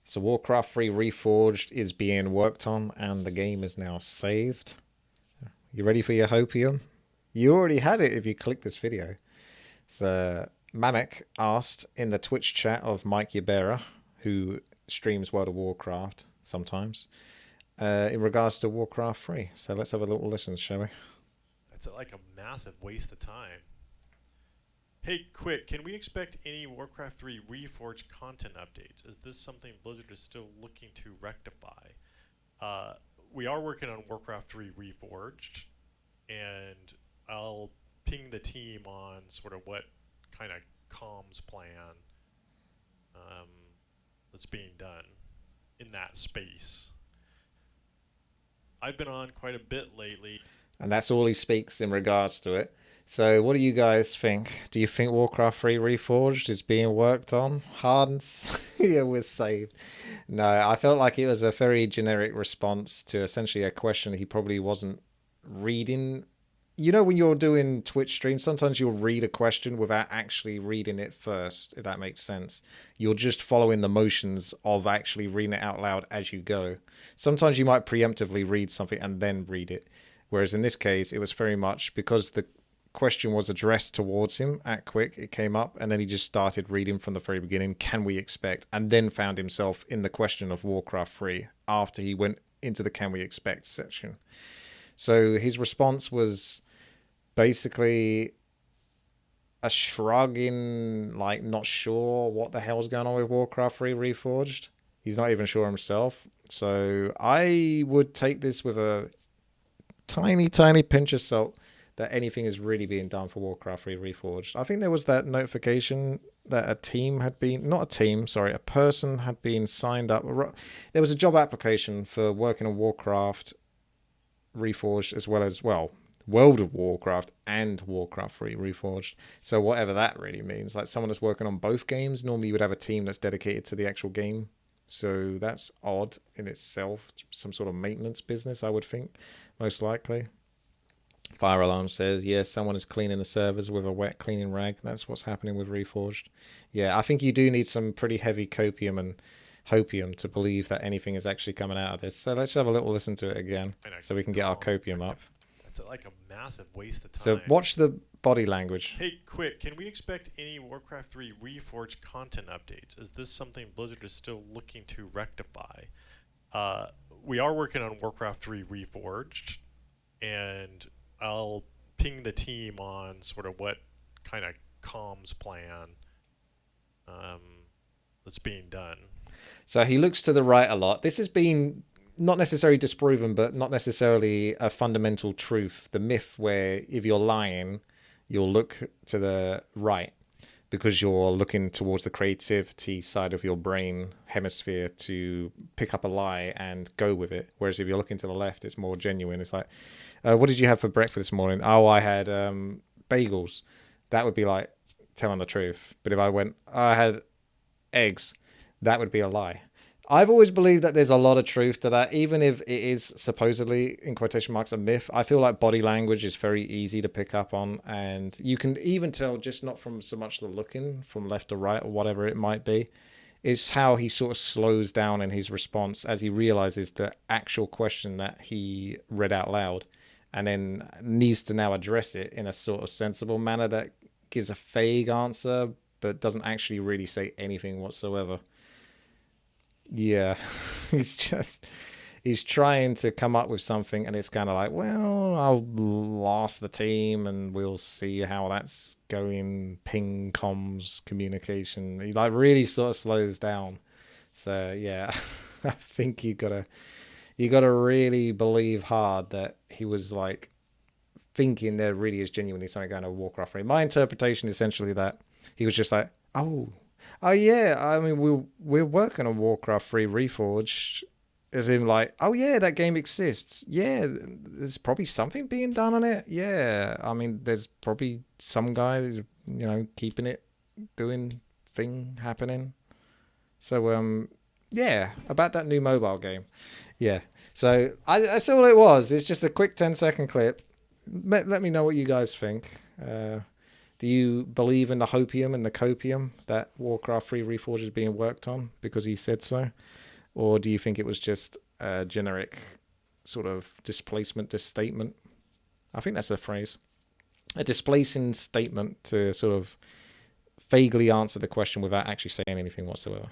So Warcraft 3 Reforged is being worked on and the game is now saved. You ready for your hopium? You already have it if you click this video. So Mamek asked in the Twitch chat of Mike Ybarra, who streams World of Warcraft sometimes, in regards to Warcraft 3. So let's have a little listen, shall we? That's like a massive waste of time. Hey, quick, can we expect any Warcraft 3 Reforged content updates? Is this something Blizzard is still looking to rectify? We are working on Warcraft 3 Reforged, and I'll ping the team on sort of what kind of comms plan um, that's being done in that space. I've been on quite a bit lately. And that's all he speaks in regards to it. So what do you guys think? Do you think Warcraft 3 Reforged is being worked on? Hardens? Yeah, we're saved. No, I felt like it was a very generic response to essentially a question he probably wasn't reading. You know, when you're doing Twitch streams, sometimes you'll read a question without actually reading it first, if that makes sense. You're just following the motions of actually reading it out loud as you go. Sometimes you might preemptively read something and then read it. Whereas in this case, it was very much because the question was addressed towards him at Quick, it came up, and then he just started reading from the very beginning, can we expect, and then found himself in the question of Warcraft 3 after he went into the can we expect section. So his response was basically a shrugging, like not sure what the hell's going on with Warcraft 3 Reforged. He's not even sure himself. So I would take this with a tiny pinch of salt that anything is really being done for Warcraft 3 Reforged. I think there was that notification that a team had been, not a team, sorry, a person had been signed up. There was a job application for working on Warcraft Reforged as well as, well, World of Warcraft and Warcraft 3 Reforged. So whatever that really means, like someone that's working on both games, normally you would have a team that's dedicated to the actual game. So that's odd in itself. Some sort of maintenance business, I would think, most likely. Fire alarm says, yes, someone is cleaning the servers with a wet cleaning rag. That's what's happening with Reforged. Yeah, I think you do need some pretty heavy copium and hopium to believe that anything is actually coming out of this. So let's have a little listen to it again so we can get our copium up. That's like a massive waste of time. So watch the body language. Hey, quick, can we expect any Warcraft 3 Reforged content updates? Is this something Blizzard is still looking to rectify? We are working on Warcraft 3 Reforged, and I'll ping the team on sort of what kind of comms plan that's being done. So he looks to the right a lot. This has been not necessarily disproven, but not necessarily a fundamental truth. The myth where if you're lying, you'll look to the right because you're looking towards the creativity side of your brain hemisphere to pick up a lie and go with it. Whereas if you're looking to the left, it's more genuine. It's like, what did you have for breakfast this morning? Oh, I had bagels. That would be like telling the truth. But if I went, oh, I had eggs, that would be a lie. I've always believed that there's a lot of truth to that, even if it is supposedly, in quotation marks, a myth. I feel like body language is very easy to pick up on, and you can even tell just not from so much the looking from left to right or whatever it might be, is how he sort of slows down in his response as he realizes the actual question that he read out loud, and then needs to now address it in a sort of sensible manner that gives a vague answer, but doesn't actually really say anything whatsoever. Yeah, he's trying to come up with something, and it's kind of like, well, I'll ask the team and we'll see how that's going. Ping comms communication. He like really sort of slows down. So yeah, I think you gotta really believe hard that he was like thinking there really is genuinely something going to Warcraft 3. My interpretation is essentially that he was just like, oh yeah, I mean we're working on Warcraft 3 Reforged, as in like, oh yeah, that game exists. Yeah, there's probably something being done on it. Yeah, I mean there's probably some guy, keeping it, doing thing happening. So yeah, about that new mobile game. Yeah, so that's all it was. It's just a quick 10-second clip. Let me know what you guys think. Do you believe in the hopium and the copium that Warcraft 3 Reforged is being worked on because he said so? Or do you think it was just a generic sort of displacement statement? I think that's a phrase. A displacing statement to sort of vaguely answer the question without actually saying anything whatsoever.